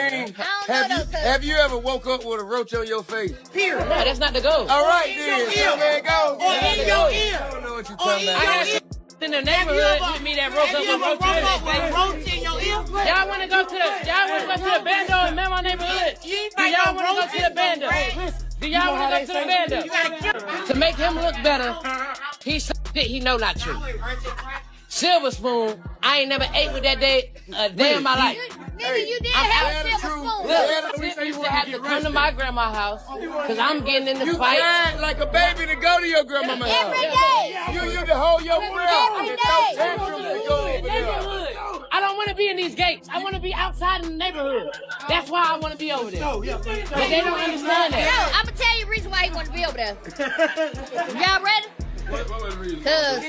King, I don't know those have you ever woke up with a roach on your face? Period. No, that's not the goal. All right, then. So there it goes. Or in your ear. I don't know what you're talking about. I got in the neighborhood with me that roach up with roach in your ear? Y'all want to go to the bando in my neighborhood? Do y'all want to go to the bando? Do y'all want to go to the bando? To make him look better, he know not true. Silver spoon, I ain't never ate with that day a day in my life. Nigga, you did have a silver spoon. Look, Tip used to have to come to my grandma's house because I'm getting in the You fight. cried like a baby to go to your grandmama's house. Every day. You used to hold your breath. Every You day. no tantrum to go over there. Neighborhood. I don't want to be in these gates. I want to be outside in the neighborhood. That's why I want to be over there. But they don't understand that. I'm going to tell you the reason why he want to be over there. Y'all ready? What was the reason? Because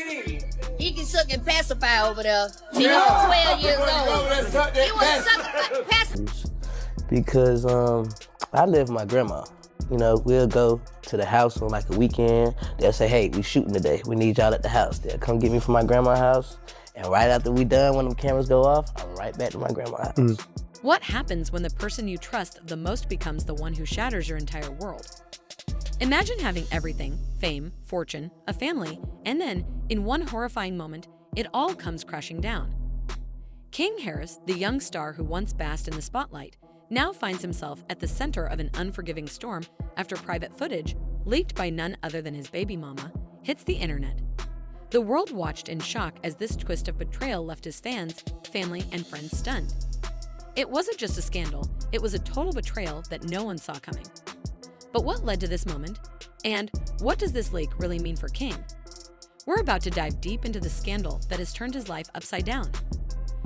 he can suck and pacify over there. He was 12 years old. He was sucking pacify. Because I live with my grandma. You know, we'll go to the house on like a weekend. They'll say, hey, we shooting today. We need y'all at the house. They'll come get me from my grandma's house. And right after we done, when the cameras go off, I'm right back to my grandma's house. What happens when the person you trust the most becomes the one who shatters your entire world? Imagine having everything, fame, fortune, a family, and then, in one horrifying moment, it all comes crashing down. King Harris, the young star who once basked in the spotlight, now finds himself at the center of an unforgiving storm after private footage, leaked by none other than his baby mama, hits the internet. The world watched in shock as this twist of betrayal left his fans, family, and friends stunned. It wasn't just a scandal, it was a total betrayal that no one saw coming. But what led to this moment? And what does this leak really mean for King? We're about to dive deep into the scandal that has turned his life upside down.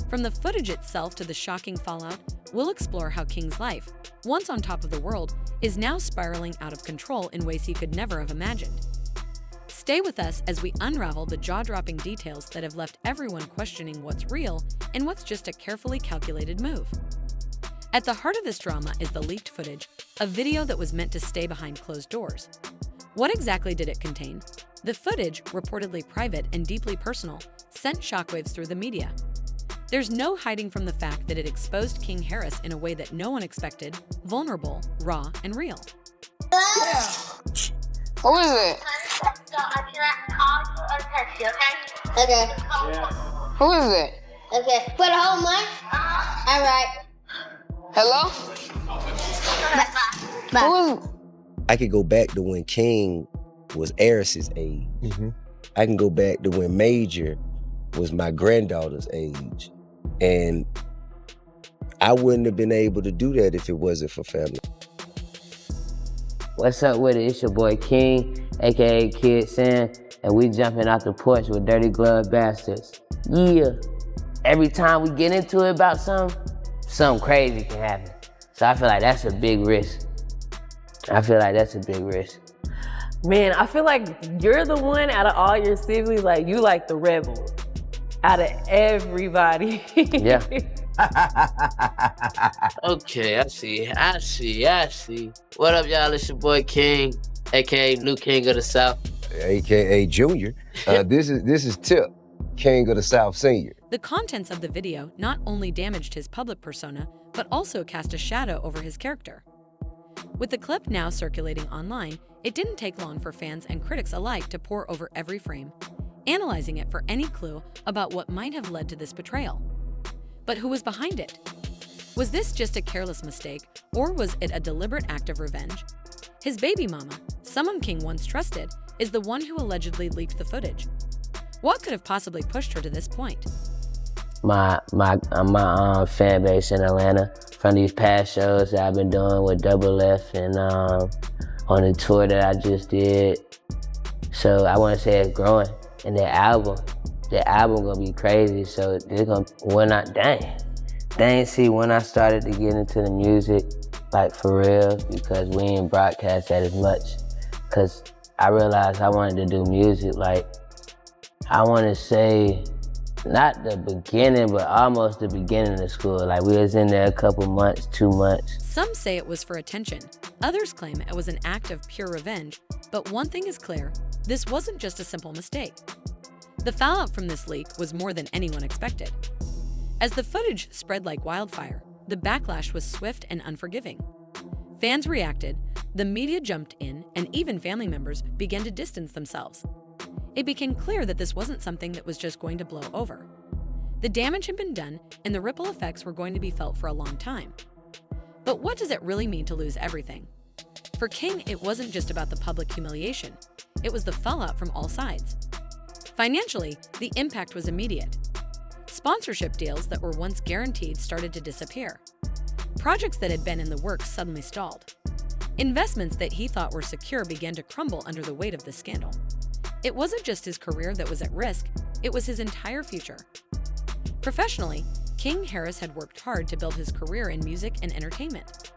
From the footage itself to the shocking fallout, we'll explore how King's life, once on top of the world, is now spiraling out of control in ways he could never have imagined. Stay with us as we unravel the jaw-dropping details that have left everyone questioning what's real and what's just a carefully calculated move. At the heart of this drama is the leaked footage, a video that was meant to stay behind closed doors. What exactly did it contain? The footage, reportedly private and deeply personal, sent shockwaves through the media. There's no hiding from the fact that it exposed King Harris in a way that no one expected, vulnerable, raw, and real. Who is it? Okay. Who is it? Okay. For the whole month? All right. Hello? Bye. Who is I could go back to when King was Eris's age. I can go back to when Major was my granddaughter's age. And I wouldn't have been able to do that if it wasn't for family. What's up with it? It's your boy King, aka Kid Sam, and we jumping out the porch with Dirty Glove Bastards. Yeah. Every time we get into it about something crazy can happen. So I feel like that's a big risk. Man, I feel like you're the one out of all your siblings, like you like the rebel out of everybody. Yeah. Okay, I see. What up, y'all? It's your boy King, aka New King of the South. AKA Junior. This is Tip, King of the South Senior. The contents of the video not only damaged his public persona, but also cast a shadow over his character. With the clip now circulating online, it didn't take long for fans and critics alike to pore over every frame, analyzing it for any clue about what might have led to this betrayal. But who was behind it? Was this just a careless mistake, or was it a deliberate act of revenge? His baby mama, someone King once trusted, is the one who allegedly leaked the footage. What could have possibly pushed her to this point? My fan base in Atlanta from these past shows that I've been doing with Double F and on the tour that I just did. So I want to say it's growing. And the album gonna be crazy. So they're gonna, when I started to get into the music, like for real, because we ain't broadcast that as much. Cause I realized I wanted to do music, like, I want to say, not the beginning, but almost the beginning of school. Like we was in there a couple months, 2 months. Some say it was for attention. Others claim it was an act of pure revenge. But one thing is clear, this wasn't just a simple mistake. The fallout from this leak was more than anyone expected. As the footage spread like wildfire, the backlash was swift and unforgiving. Fans reacted, the media jumped in, and even family members began to distance themselves. It became clear that this wasn't something that was just going to blow over. The damage had been done, and the ripple effects were going to be felt for a long time. But what does it really mean to lose everything? For King, it wasn't just about the public humiliation. It was the fallout from all sides. Financially, the impact was immediate. Sponsorship deals that were once guaranteed started to disappear. Projects that had been in the works suddenly stalled. Investments that he thought were secure began to crumble under the weight of the scandal. It wasn't just his career that was at risk, it was his entire future. Professionally, King Harris had worked hard to build his career in music and entertainment.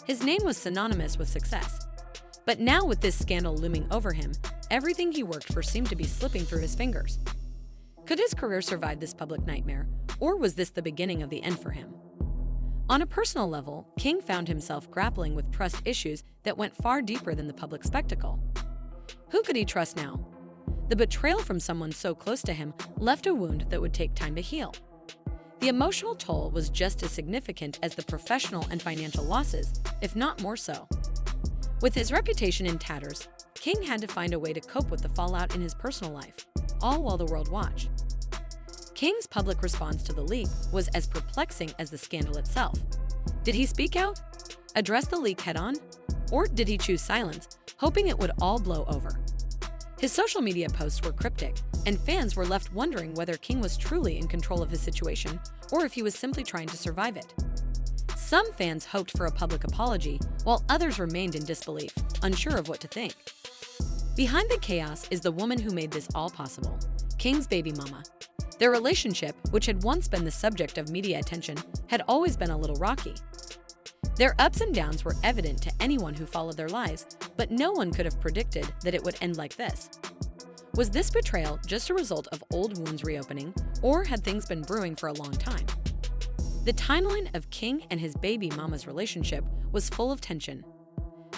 His name was synonymous with success. But now, with this scandal looming over him, everything he worked for seemed to be slipping through his fingers. Could his career survive this public nightmare, or was this the beginning of the end for him? On a personal level, King found himself grappling with trust issues that went far deeper than the public spectacle. Who could he trust now? The betrayal from someone so close to him left a wound that would take time to heal. The emotional toll was just as significant as the professional and financial losses, if not more so. With his reputation in tatters, King had to find a way to cope with the fallout in his personal life, all while the world watched. King's public response to the leak was as perplexing as the scandal itself. Did he speak out, address the leak head-on, or did he choose silence, hoping it would all blow over? His social media posts were cryptic, and fans were left wondering whether King was truly in control of his situation or if he was simply trying to survive it. Some fans hoped for a public apology, while others remained in disbelief, unsure of what to think. Behind the chaos is the woman who made this all possible, King's baby mama. Their relationship, which had once been the subject of media attention, had always been a little rocky. Their ups and downs were evident to anyone who followed their lives, but no one could have predicted that it would end like this. Was this betrayal just a result of old wounds reopening, or had things been brewing for a long time? The timeline of King and his baby mama's relationship was full of tension.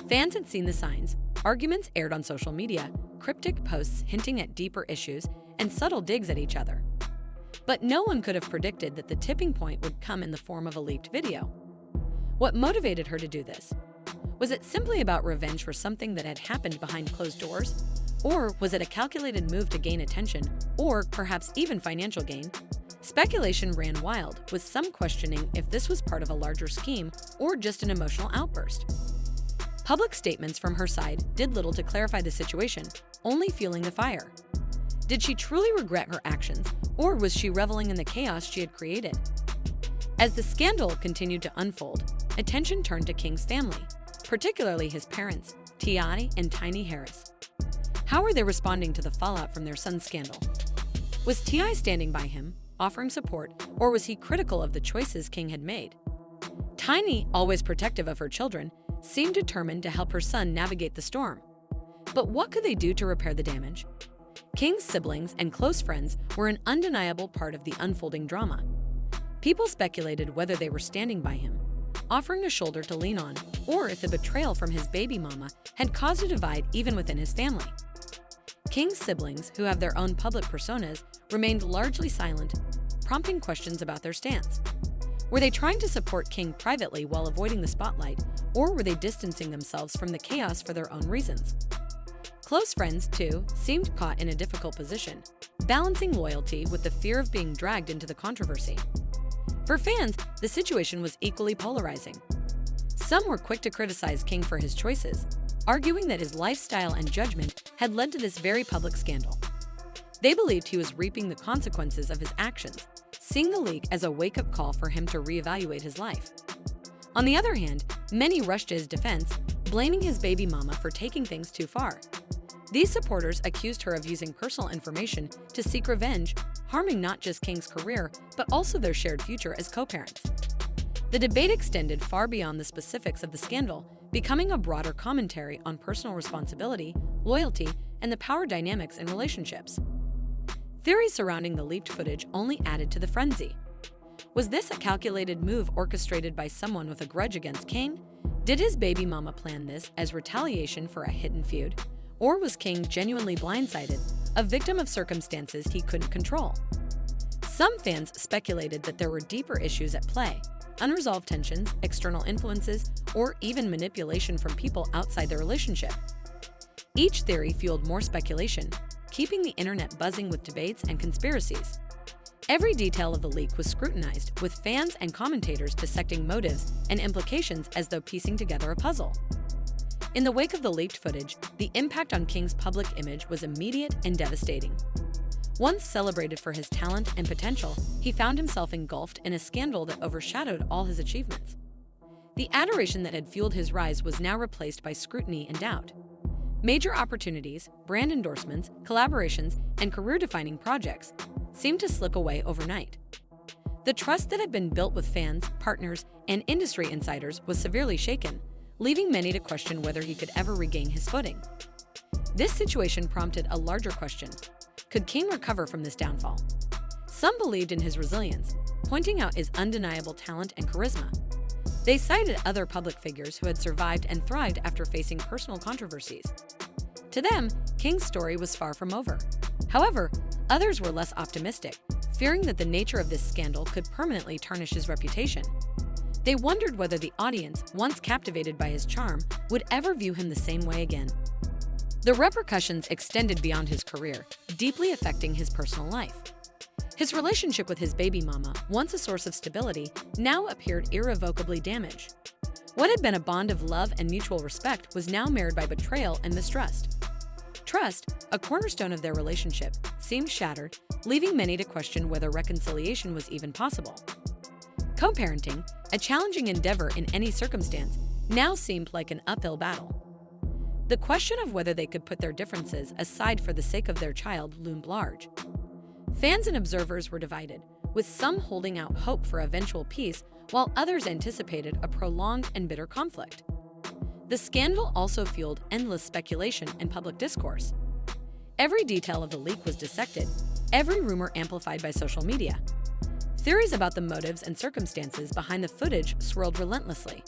Fans had seen the signs, arguments aired on social media, cryptic posts hinting at deeper issues, and subtle digs at each other. But no one could have predicted that the tipping point would come in the form of a leaked video. What motivated her to do this? Was it simply about revenge for something that had happened behind closed doors? Or was it a calculated move to gain attention, or perhaps even financial gain? Speculation ran wild, with some questioning if this was part of a larger scheme or just an emotional outburst. Public statements from her side did little to clarify the situation, only fueling the fire. Did she truly regret her actions, or was she reveling in the chaos she had created? As the scandal continued to unfold, attention turned to King's family, particularly his parents, T.I. and Tiny Harris. How were they responding to the fallout from their son's scandal? Was T.I. standing by him, offering support, or was he critical of the choices King had made? Tiny, always protective of her children, seemed determined to help her son navigate the storm. But what could they do to repair the damage? King's siblings and close friends were an undeniable part of the unfolding drama. People speculated whether they were standing by him, offering a shoulder to lean on, or if the betrayal from his baby mama had caused a divide even within his family. King's siblings, who have their own public personas, remained largely silent, prompting questions about their stance. Were they trying to support King privately while avoiding the spotlight, or were they distancing themselves from the chaos for their own reasons? Close friends, too, seemed caught in a difficult position, balancing loyalty with the fear of being dragged into the controversy. For fans, the situation was equally polarizing. Some were quick to criticize King for his choices, arguing that his lifestyle and judgment had led to this very public scandal. They believed he was reaping the consequences of his actions, seeing the leak as a wake-up call for him to reevaluate his life. On the other hand, many rushed to his defense, blaming his baby mama for taking things too far. These supporters accused her of using personal information to seek revenge, harming not just King's career, but also their shared future as co-parents. The debate extended far beyond the specifics of the scandal, becoming a broader commentary on personal responsibility, loyalty, and the power dynamics in relationships. Theories surrounding the leaked footage only added to the frenzy. Was this a calculated move orchestrated by someone with a grudge against King? Did his baby mama plan this as retaliation for a hidden feud? Or was King genuinely blindsided, a victim of circumstances he couldn't control? Some fans speculated that there were deeper issues at play, unresolved tensions, external influences, or even manipulation from people outside the relationship. Each theory fueled more speculation, keeping the internet buzzing with debates and conspiracies. Every detail of the leak was scrutinized, with fans and commentators dissecting motives and implications as though piecing together a puzzle. In the wake of the leaked footage, the impact on King's public image was immediate and devastating. Once celebrated for his talent and potential, he found himself engulfed in a scandal that overshadowed all his achievements. The adoration that had fueled his rise was now replaced by scrutiny and doubt. Major opportunities, brand endorsements, collaborations, and career-defining projects seemed to slip away overnight. The trust that had been built with fans, partners, and industry insiders was severely shaken, leaving many to question whether he could ever regain his footing. This situation prompted a larger question. Could King recover from this downfall? Some believed in his resilience, pointing out his undeniable talent and charisma. They cited other public figures who had survived and thrived after facing personal controversies. To them, King's story was far from over. However, others were less optimistic, fearing that the nature of this scandal could permanently tarnish his reputation. They wondered whether the audience, once captivated by his charm, would ever view him the same way again. The repercussions extended beyond his career, deeply affecting his personal life. His relationship with his baby mama, once a source of stability, now appeared irrevocably damaged. What had been a bond of love and mutual respect was now marred by betrayal and mistrust. Trust, a cornerstone of their relationship, seemed shattered, leaving many to question whether reconciliation was even possible. Co-parenting, a challenging endeavor in any circumstance, now seemed like an uphill battle. The question of whether they could put their differences aside for the sake of their child loomed large. Fans and observers were divided, with some holding out hope for eventual peace while others anticipated a prolonged and bitter conflict. The scandal also fueled endless speculation and public discourse. Every detail of the leak was dissected, every rumor amplified by social media. Theories about the motives and circumstances behind the footage swirled relentlessly.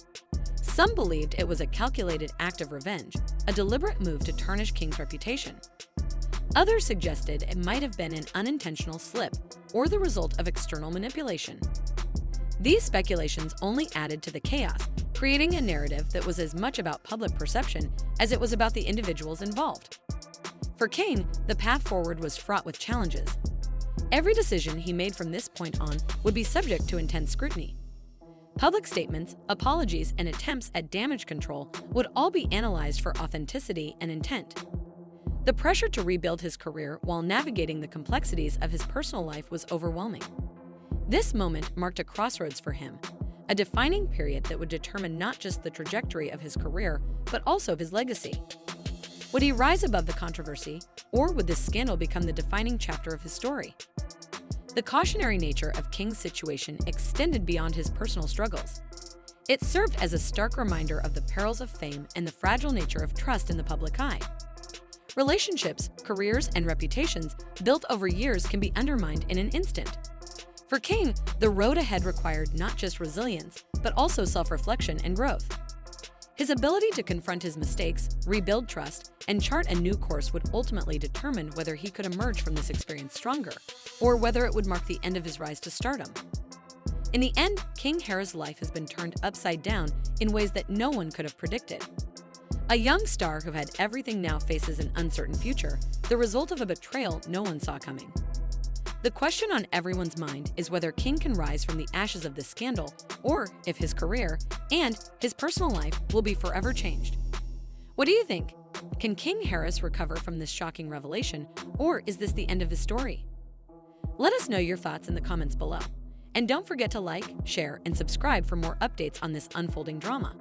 Some believed it was a calculated act of revenge, a deliberate move to tarnish King's reputation. Others suggested it might have been an unintentional slip or the result of external manipulation. These speculations only added to the chaos, creating a narrative that was as much about public perception as it was about the individuals involved. For King, the path forward was fraught with challenges. Every decision he made from this point on would be subject to intense scrutiny. Public statements, apologies, and attempts at damage control would all be analyzed for authenticity and intent. The pressure to rebuild his career while navigating the complexities of his personal life was overwhelming. This moment marked a crossroads for him, a defining period that would determine not just the trajectory of his career, but also of his legacy. Would he rise above the controversy, or would this scandal become the defining chapter of his story? The cautionary nature of King's situation extended beyond his personal struggles. It served as a stark reminder of the perils of fame and the fragile nature of trust in the public eye. Relationships, careers, and reputations built over years can be undermined in an instant. For King, the road ahead required not just resilience, but also self-reflection and growth. His ability to confront his mistakes, rebuild trust, and chart a new course would ultimately determine whether he could emerge from this experience stronger, or whether it would mark the end of his rise to stardom. In the end, King Harris' life has been turned upside down in ways that no one could have predicted. A young star who had everything now faces an uncertain future, the result of a betrayal no one saw coming. The question on everyone's mind is whether King can rise from the ashes of this scandal, or if his career and his personal life will be forever changed. What do you think? Can King Harris recover from this shocking revelation, or is this the end of his story? Let us know your thoughts in the comments below. And don't forget to like, share, and subscribe for more updates on this unfolding drama.